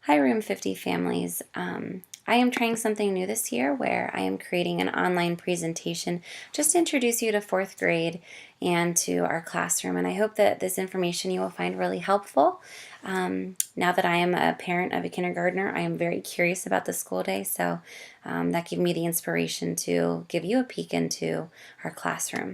Hi, Room 50 families. I am trying something new this year where I am creating an online presentation just to introduce you to fourth grade and to our classroom. And I hope that this information you will find really helpful. Now that I am a parent of a kindergartner, I am very curious about the school day, so that gave me the inspiration to give you a peek into our classroom.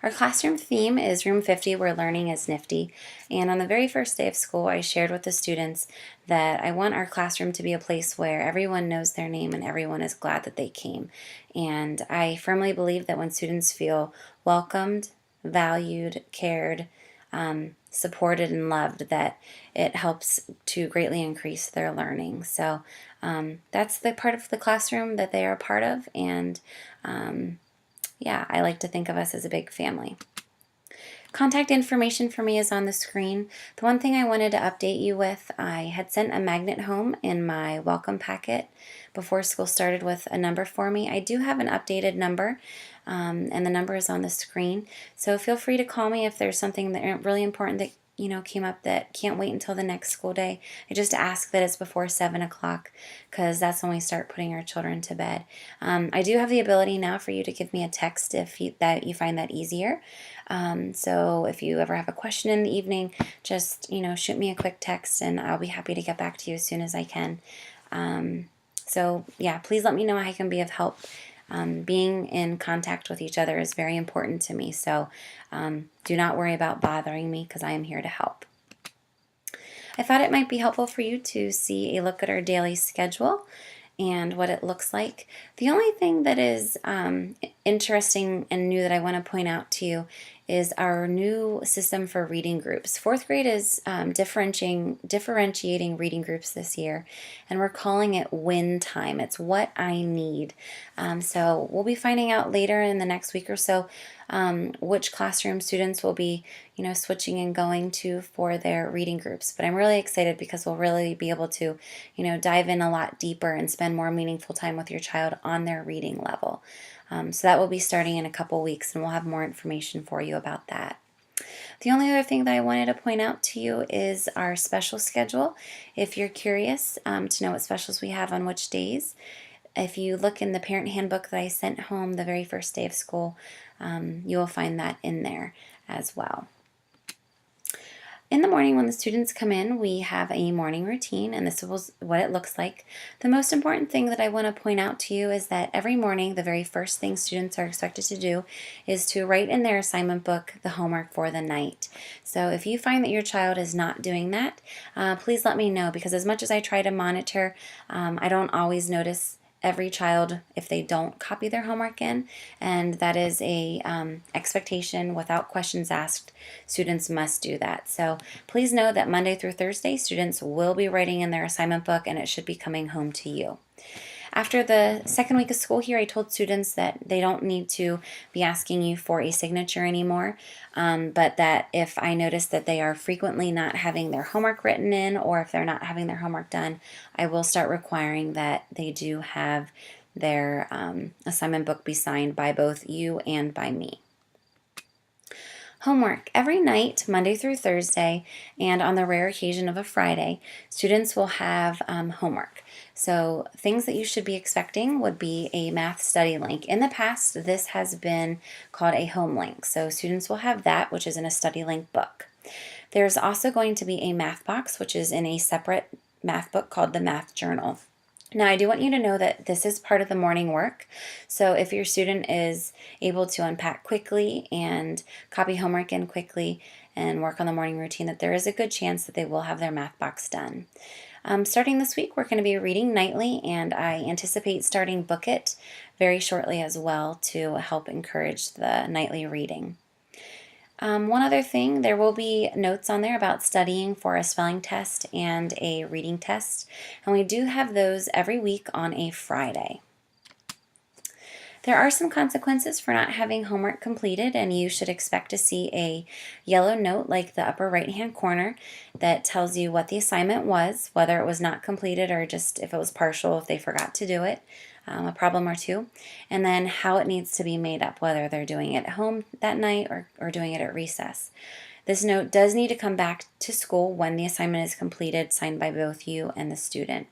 Our classroom theme is Room 50, where learning is nifty. And on the very first day of school, I shared with the students that I want our classroom to be a place where everyone knows their name and everyone is glad that they came. And I firmly believe that when students feel welcomed, valued, cared, supported, and loved, that it helps to greatly increase their learning. So that's the part of the classroom that they are a part of, and yeah, I like to think of us as a big family. Contact information for me is on the screen. The one thing I wanted to update you with, I had sent a magnet home in my welcome packet before school started with a number for me. I do have an updated number, and the number is on the screen. So feel free to call me if there's something that really important that came up that can't wait until the next school day. I just ask that it's before 7 o'clock because that's when we start putting our children to bed. I do have the ability now for you to give me a text if you find that easier. So if you ever have a question in the evening, just shoot me a quick text and I'll be happy to get back to you as soon as I can. So yeah, please let me know how I can be of help. Being in contact with each other is very important to me, so do not worry about bothering me because I am here to help. I thought it might be helpful for you to see a look at our daily schedule and what it looks like. The only thing that is interesting and new that I want to point out to you is our new system for reading groups. Fourth grade is differentiating reading groups this year, and we're calling it win time. It's what I need. So we'll be finding out later in the next week or so which classroom students will be switching and going to for their reading groups. But I'm really excited because we'll really be able to dive in a lot deeper and spend more meaningful time with your child on their reading level. So that will be starting in a couple weeks, and we'll have more information for you about that. The only other thing that I wanted to point out to you is our special schedule. If you're curious to know what specials we have on which days, if you look in the parent handbook that I sent home the very first day of school, you will find that in there as well. In the morning when the students come in, we have a morning routine, and this is what it looks like. The most important thing that I want to point out to you is that every morning, the very first thing students are expected to do is to write in their assignment book the homework for the night. So if you find that your child is not doing that, please let me know, because as much as I try to monitor, I don't always notice every child if they don't copy their homework in, and that is a expectation without questions asked. Students must do that. So please know that Monday through Thursday, students will be writing in their assignment book, and it should be coming home to you. After the second week of school here, I told students that they don't need to be asking you for a signature anymore, but that if I notice that they are frequently not having their homework written in, or if they're not having their homework done, I will start requiring that they do have their assignment book be signed by both you and by me. Homework. Every night, Monday through Thursday, and on the rare occasion of a Friday, students will have homework. So things that you should be expecting would be a math study link. In the past, this has been called a home link. So students will have that, which is in a study link book. There's also going to be a math box, which is in a separate math book called the Math Journal. Now, I do want you to know that this is part of the morning work. So if your student is able to unpack quickly and copy homework in quickly and work on the morning routine, that there is a good chance that they will have their math box done. Starting this week, we're going to be reading nightly, and I anticipate starting Book It very shortly as well to help encourage the nightly reading. One other thing, there will be notes on there about studying for a spelling test and a reading test, and we do have those every week on a Friday. There are some consequences for not having homework completed, and you should expect to see a yellow note like the upper right-hand corner that tells you what the assignment was, whether it was not completed or just if it was partial, if they forgot to do it, a problem or two, and then how it needs to be made up, whether they're doing it at home that night or doing it at recess. This note does need to come back to school when the assignment is completed, signed by both you and the student.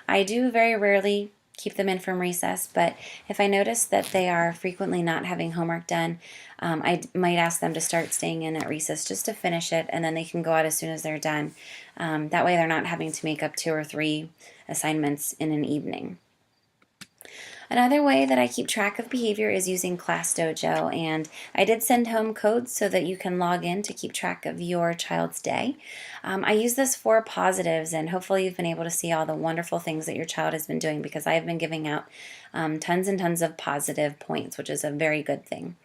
I do very rarely keep them in from recess, but if I notice that they are frequently not having homework done, I might ask them to start staying in at recess just to finish it, and then they can go out as soon as they're done. That way they're not having to make up 2 or 3 assignments in an evening. Another way that I keep track of behavior is using Class Dojo, and I did send home codes so that you can log in to keep track of your child's day. I use this for positives, and hopefully you've been able to see all the wonderful things that your child has been doing, because I have been giving out tons and tons of positive points, which is a very good thing.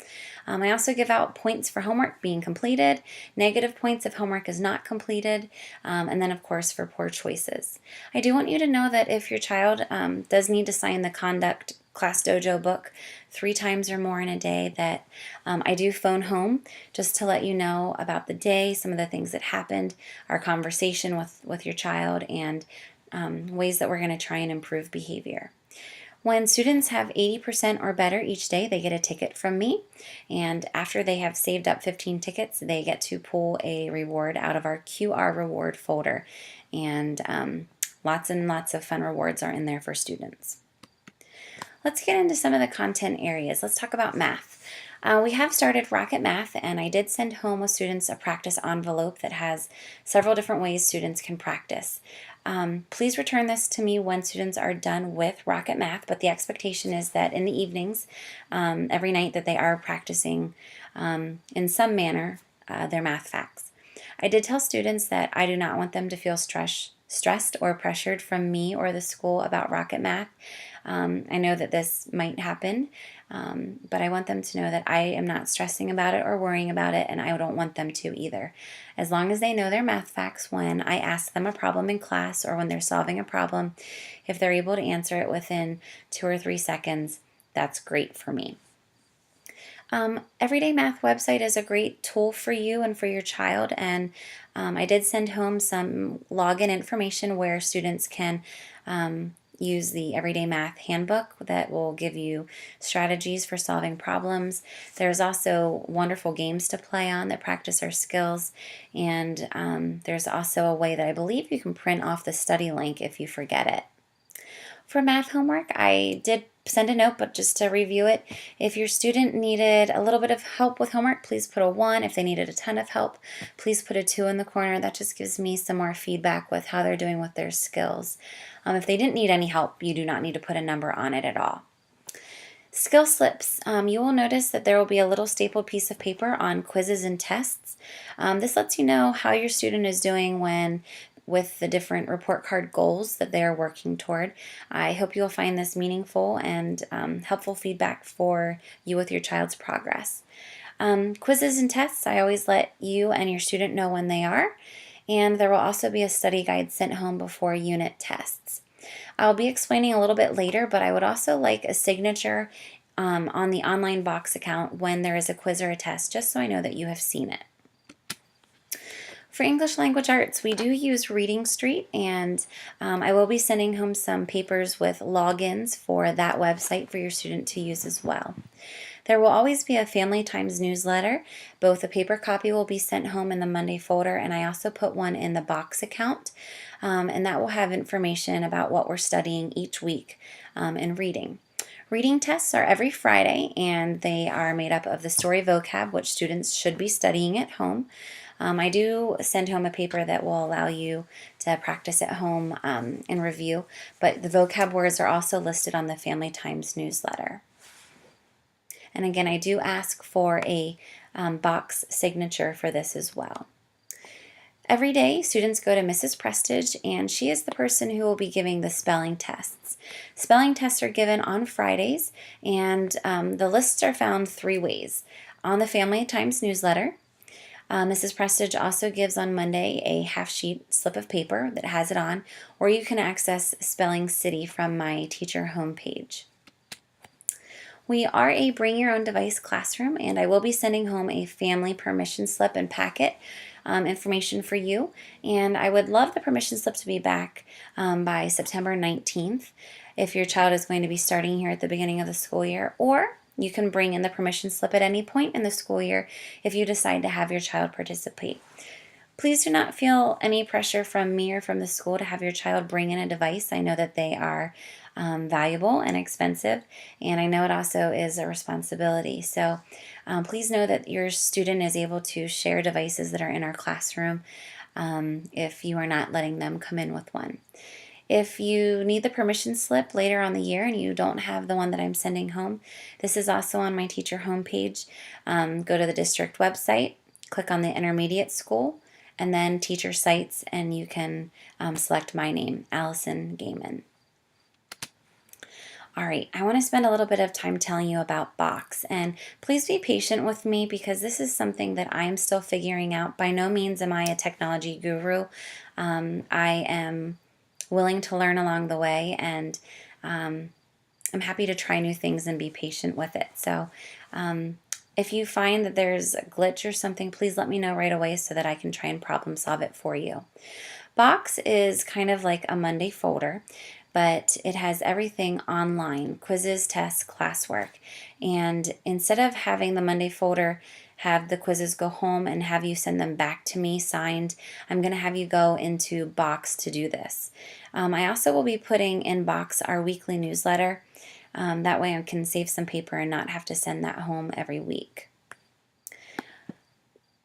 I also give out points for homework being completed, negative points if homework is not completed, and then of course for poor choices. I do want you to know that if your child does need to sign the Conduct Class Dojo book 3 times or more in a day, that I do phone home just to let you know about the day, some of the things that happened, our conversation with your child, and ways that we're going to try and improve behavior. When students have 80% or better each day, they get a ticket from me, and after they have saved up 15 tickets, they get to pull a reward out of our QR reward folder, and lots and lots of fun rewards are in there for students. Let's get into some of the content areas. Let's talk about math. We have started Rocket Math, and I did send home with students a practice envelope that has several different ways students can practice. Please return this to me when students are done with Rocket Math, but the expectation is that in the evenings, every night, that they are practicing in some manner their math facts. I did tell students that I do not want them to feel stressed or pressured from me or the school about Rocket Math. I know that this might happen, but I want them to know that I am not stressing about it or worrying about it, and I don't want them to either. As long as they know their math facts when I ask them a problem in class or when they're solving a problem, if they're able to answer it within 2 or 3 seconds, that's great for me. Everyday Math website is a great tool for you and for your child, and I did send home some login information where students can use the Everyday Math handbook that will give you strategies for solving problems. There's also wonderful games to play on that practice our skills, and there's also a way that I believe you can print off the study link if you forget it. For math homework, I did send a note, but just to review it, if your student needed a little bit of help with homework, please put a 1. If they needed a ton of help, please put a 2 in the corner. That just gives me some more feedback with how they're doing with their skills. If they didn't need any help, you do not need to put a number on it at all. Skill slips. You will notice that there will be a little stapled piece of paper on quizzes and tests. This lets you know how your student is doing with the different report card goals that they are working toward. I hope you'll find this meaningful and helpful feedback for you with your child's progress. Quizzes and tests, I always let you and your student know when they are, and there will also be a study guide sent home before unit tests. I'll be explaining a little bit later, but I would also like a signature on the online box account when there is a quiz or a test, just so I know that you have seen it. For English Language Arts, we do use Reading Street, and I will be sending home some papers with logins for that website for your student to use as well. There will always be a Family Times newsletter. Both a paper copy will be sent home in the Monday folder, and I also put one in the box account, and that will have information about what we're studying each week in reading. Reading tests are every Friday, and they are made up of the story vocab, which students should be studying at home. I do send home a paper that will allow you to practice at home and review, but the vocab words are also listed on the Family Times newsletter. And again, I do ask for a box signature for this as well. Every day, students go to Mrs. Prestige, and she is the person who will be giving the spelling tests. Spelling tests are given on Fridays, and the lists are found 3 ways. On the Family Times newsletter, Mrs. Prestige also gives on Monday a half-sheet slip of paper that has it on, or you can access Spelling City from my teacher homepage. We are a bring your own device classroom, and I will be sending home a family permission slip and packet information for you, and I would love the permission slip to be back by September 19th if your child is going to be starting here at the beginning of the school year, or You can bring in the permission slip at any point in the school year if you decide to have your child participate. Please do not feel any pressure from me or from the school to have your child bring in a device. I know that they are valuable and expensive, and I know it also is a responsibility. So please know that your student is able to share devices that are in our classroom if you are not letting them come in with one. If you need the permission slip later on the year and you don't have the one that I'm sending home, this is also on my teacher homepage. Go to the district website, click on the intermediate school, and then teacher sites, and you can select my name, Allison Gaiman. All right, I want to spend a little bit of time telling you about Box, and please be patient with me because this is something that I'm still figuring out. By no means am I a technology guru. I am willing to learn along the way, and I'm happy to try new things and be patient with it. So if you find that there's a glitch or something, please let me know right away so that I can try and problem solve it for you. Box is kind of like a Monday folder, but it has everything online: quizzes, tests, classwork. And instead of having the Monday folder have the quizzes go home and have you send them back to me signed, I'm going to have you go into Box to do this. I also will be putting in Box our weekly newsletter. That way I can save some paper and not have to send that home every week.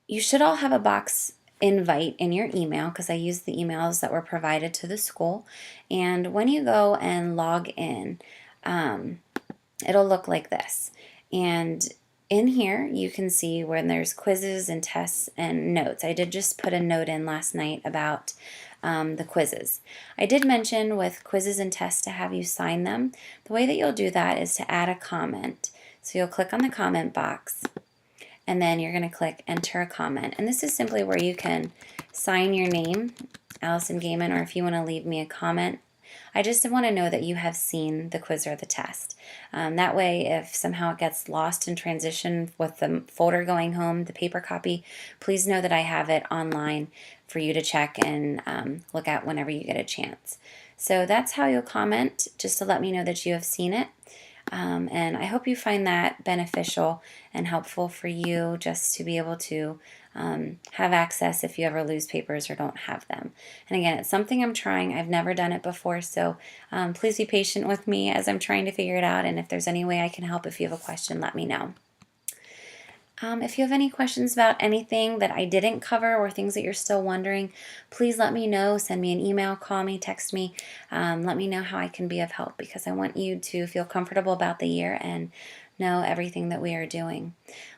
You should all have a Box invite in your email because I use the emails that were provided to the school. And when you go and log in, it'll look like this. And in here, you can see when there's quizzes and tests and notes. I did just put a note in last night about the quizzes. I did mention with quizzes and tests to have you sign them. The way that you'll do that is to add a comment. So you'll click on the comment box, and then you're going to click enter a comment. And this is simply where you can sign your name, Allison Gaiman, or if you want to leave me a comment. I just want to know that you have seen the quiz or the test. That way, if somehow it gets lost in transition with the folder going home, the paper copy, please know that I have it online for you to check and look at whenever you get a chance. So that's how you'll comment, just to let me know that you have seen it. And I hope you find that beneficial and helpful for you just to be able to have access if you ever lose papers or don't have them. And again, it's something I'm trying. I've never done it before, so please be patient with me as I'm trying to figure it out. And if there's any way I can help, if you have a question, let me know. If you have any questions about anything that I didn't cover or things that you're still wondering, please let me know. Send me an email, call me, text me. Let me know how I can be of help because I want you to feel comfortable about the year and know everything that we are doing.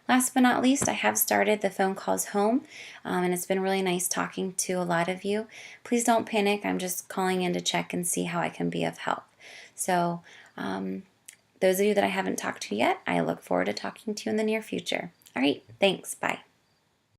Last but not least, I have started the phone calls home, and it's been really nice talking to a lot of you. Please don't panic. I'm just calling in to check and see how I can be of help. So those of you that I haven't talked to yet, I look forward to talking to you in the near future. All right, thanks. Bye.